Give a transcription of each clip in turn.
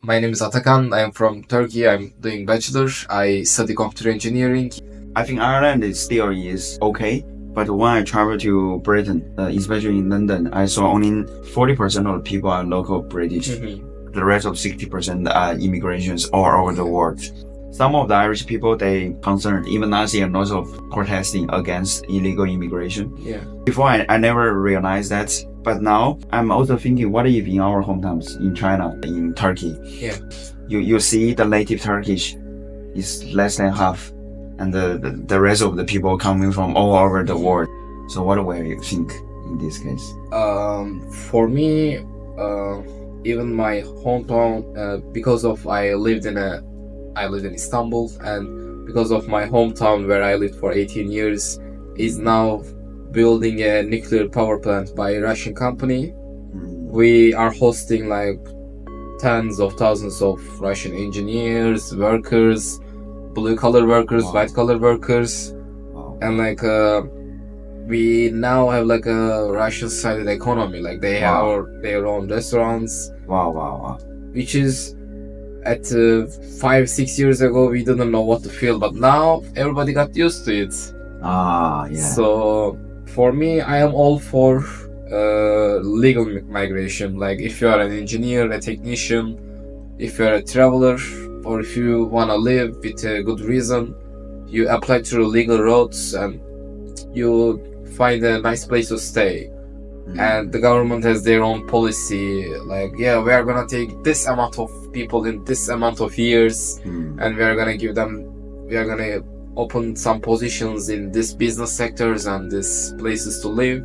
My name is Atakan. I am from Turkey. I'm doing bachelor. I study computer engineering. I think Ireland still is okay, but when I travel to Britain, especially in London, I saw only 40% of the people are local British. The rest of 60% are immigrations all over the world. Some of the Irish people, they concerned, even last year, lots of protesting against illegal immigration. Yeah. Before, I never realized that. But now, I'm also thinking, what if in our hometowns, in China, in Turkey, Yeah. you see the native Turkish is less than half, and the rest of the people coming from all over the world. So what will you think in this case? For me, even my hometown, because of I lived in Istanbul, and because of my hometown where I lived for 18 years, is now building a nuclear power plant by a Russian company. We are hosting like tens of thousands of Russian engineers, workers, blue collar workers, Wow. white collar workers, Wow. and we now have like a Russian-sided economy. Like they have Wow. their own restaurants, Wow. which is at 5-6 years ago we didn't know what to feel, but now everybody got used to it. Yeah. So for me, I am all for legal migration. Like if you are an engineer, a technician, if you are a traveler, or if you want to live with a good reason, you apply through legal roads and you find a nice place to stay. And the government has their own policy, like, yeah, we are gonna take this amount of people in this amount of years, and we are gonna open some positions in this business sectors and these places to live.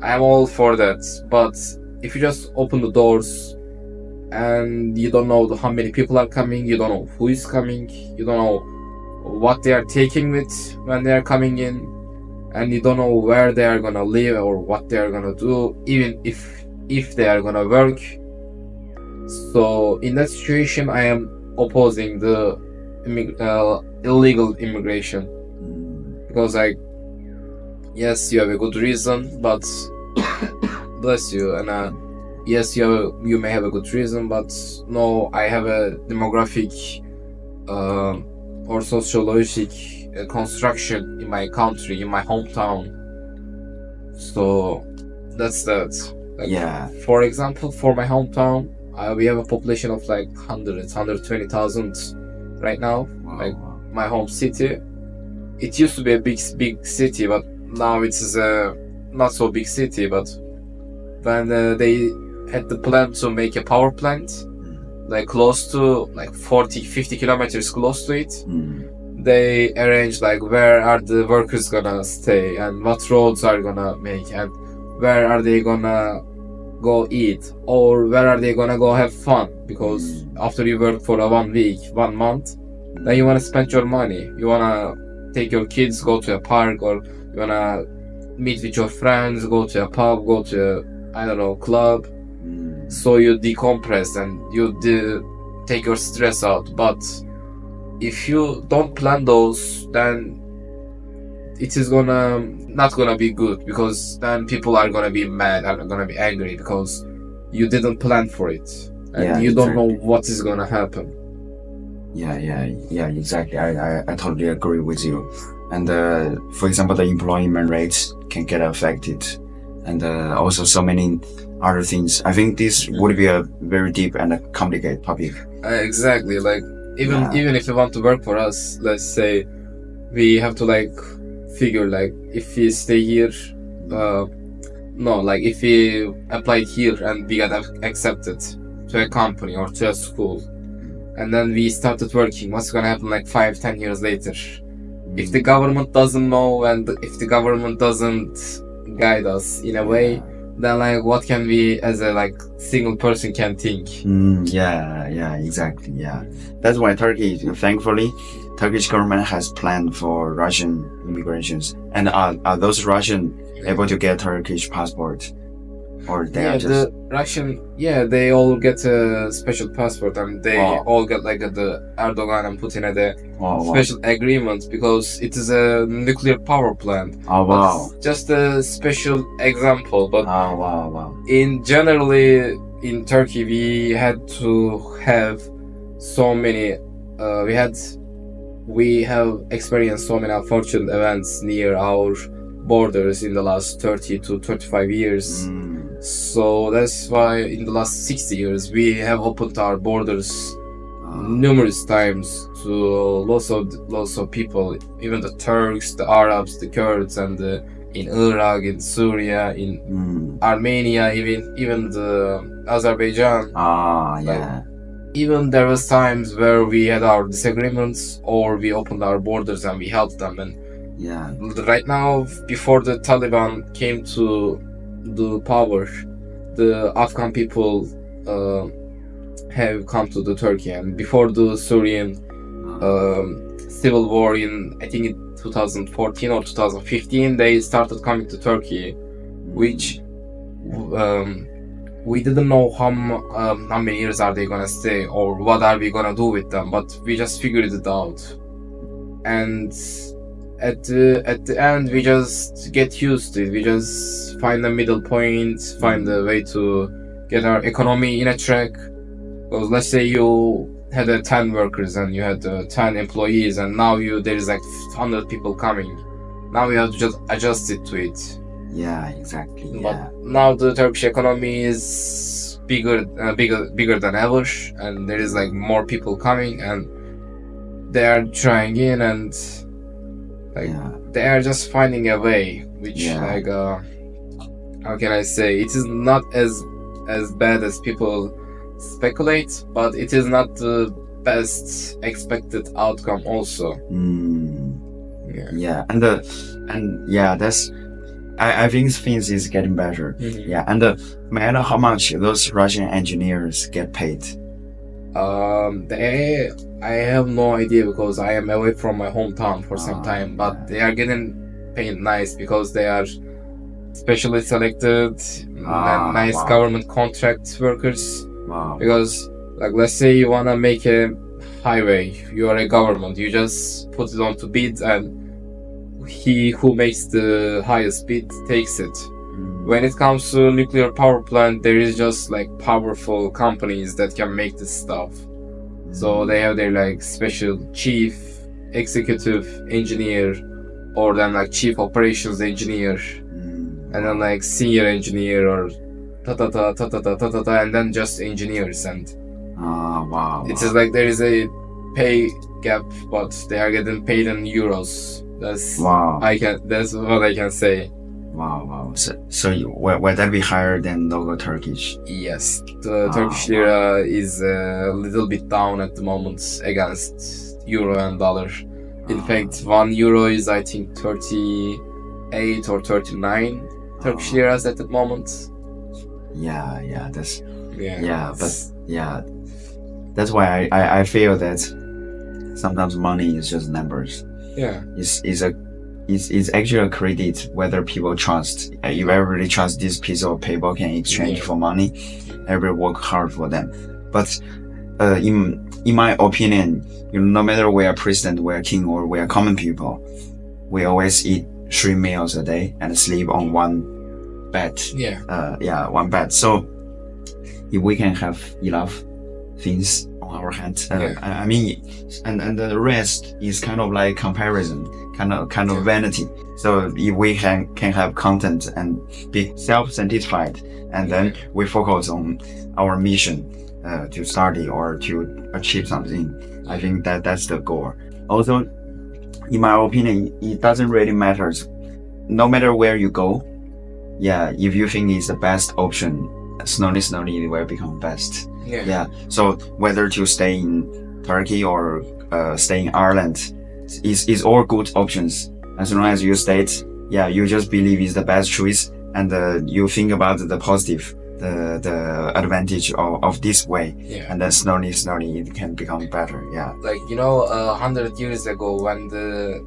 I am all for that. But if you just open the doors and you don't know how many people are coming, you don't know who is coming, you don't know what they are taking with when they are coming in, and you don't know where they are gonna live or what they are gonna do, even if they are gonna work. So in that situation, I am opposing the illegal immigration, because yes, you have a good reason, but bless you, and yes, you may have a good reason, but no, I have a demographic or sociologic construction in my country, in my hometown. So that's that. Yeah. For example, for my hometown, we have a population of like 120,000 right now. Like my home city, it used to be a big city, but now it is a not so big city. But when they had the plan to make a power plant, like close to like 40-50 kilometers close to it, they arranged like where are the workers gonna stay and what roads are gonna make and where are they gonna go eat, or where are they gonna go have fun, because after you work for 1 week, 1 month, then you wanna spend your money, you wanna take your kids, go to a park, or you wanna meet with your friends, go to a pub, go to a, club. So you decompress and you take your stress out. But if you don't plan those, then it is not gonna be good, because then people are gonna be mad, are gonna be angry, because you didn't plan for it and you don't know what is gonna happen. Yeah, exactly. I totally agree with you. And for example, the employment rates can get affected, and also so many other things. I think this would be a very deep and a complicated topic. Exactly. Like even if you want to work for us, let's say we have to like figure like if we stay here, if we applied here and we got accepted to a company or to a school, and then we started working, what's gonna happen like 5-10 years later? If the government doesn't know and if the government doesn't guide us in a way, then like what can we as a single person can think? Exactly. That's why thankfully Turkish government has planned for Russian immigrations. And are those Russian able to get Turkish passport, or they are just the Russian? Yeah, they all get a special passport, and they all get like the Erdogan and Putin had a special agreement, because it is a nuclear power plant. Just a special example, but in generally in Turkey we had to have so many. We have experienced so many unfortunate events near our borders in the last 30 to 25 years. So that's why in the last 60 years we have opened our borders numerous times to lots of people, even the Turks, the Arabs, the Kurds, and in Iraq, in Syria, in Armenia, even the Azerbaijan. Yeah. Even there was times where we had our disagreements, or we opened our borders and we helped them. And Yeah. right now, before the Taliban came to the power, the Afghan people have come to the Turkey, and before the Syrian civil war in, I think, in 2014 or 2015, they started coming to Turkey, which we didn't know how many years are they gonna stay or what are we gonna do with them, but we just figured it out. And at the end, we just get used to it. We just find a middle point, find a way to get our economy in a track. Because let's say you had 10 workers and you had 10 employees, and now there is like 100 people coming. Now you have to just adjust it to it. Yeah, exactly. But now the Turkish economy is bigger than ever, and there is like more people coming, and they are trying in, and like they are just finding a way, which like how can I say? It is not as bad as people speculate, but it is not the best expected outcome also. That's I think things is getting better. And no matter how much those Russian engineers get paid, I have no idea because I am away from my hometown for some time, but they are getting paid nice because they are specially selected, nice government contract workers. Because like let's say you wanna make a highway, you are a government, you just put it onto bid, and he who makes the highest bid takes it. When it comes to nuclear power plant, there is just like powerful companies that can make this stuff. So they have their like special chief executive engineer, or then like chief operations engineer, and then like senior engineer, or and then just engineers. And it is like there is a pay gap, but they are getting paid in euros. That's what I can say. So will that be higher than local Turkish? Yes, the Turkish lira is a little bit down at the moment against euro and dollar. In fact, 1 euro is I think 38 or 39 Turkish liras at the moment. That's why I feel that sometimes money is just numbers. It's actually a credit whether people trust. If everybody trusts this piece of paper can exchange for money, everybody work hard for them. But in my opinion, no matter we are president, we are king, or we are common people, we always eat 3 meals a day and sleep on one bed. One bed. So if we can have enough things on our hand, I mean, and the rest is kind of like comparison, kind of vanity. So if we can have content and be self-satisfied, and then we focus on our mission to study or to achieve something, I think that's the goal. Also, in my opinion, it doesn't really matter. No matter where you go, if you think it's the best option, slowly it will become best. So whether to stay in Turkey or stay in Ireland, is all good options. As long as you state, you just believe it's the best choice, and you think about the positive, the advantage of this way, and then slowly it can become better. Like 100 years ago, when the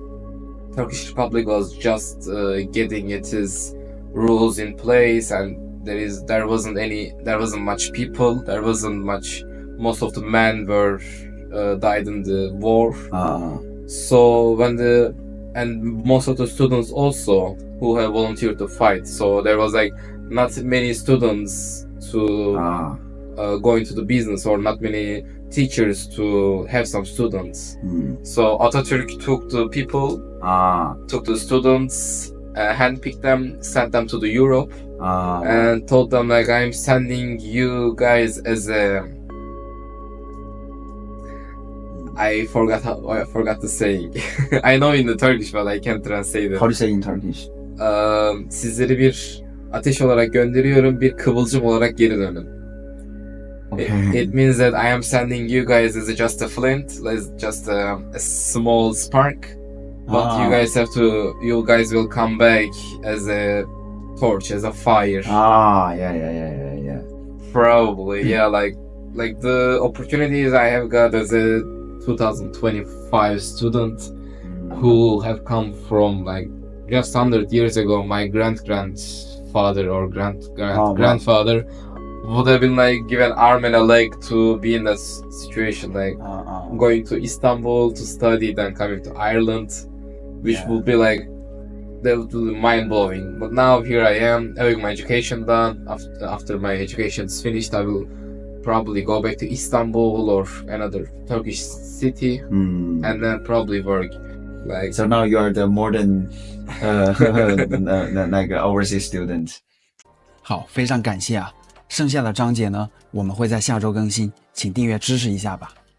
Turkish Republic was just getting its rules in place, and there wasn't much people, most of the men were died in the war. So and most of the students also who have volunteered to fight, so there was like not many students to Ah. go into the business, or not many teachers to have some students. So Atatürk took the people, took the students, handpicked them, sent them to the Europe, and told them like, I'm sending you guys as a, I forgot the saying. I know in the Turkish but I can't translate it. How do you say in Turkish? Sizleri bir ateş olarak gönderiyorum, bir kıvılcım olarak geri dönün. Okay. It means that I am sending you guys as just a flint, as just a small spark, but you guys will come back as a torch, as a fire. Yeah. Probably, yeah, like the opportunities I have got as a 2025 student who have come from like just 100 years ago. My grandfather or grandfather would have been like given arm and a leg to be in that situation, like going to Istanbul to study, then coming to Ireland, which would be like, that would be mind-blowing. But now here I am having my education done. After my education is finished, I will probably go back to Istanbul or another Turkish city, and then probably work. Like, so now you are the modern like overseas student. 好，非常感谢啊！剩下的章节呢，我们会在下周更新，请订阅支持一下吧。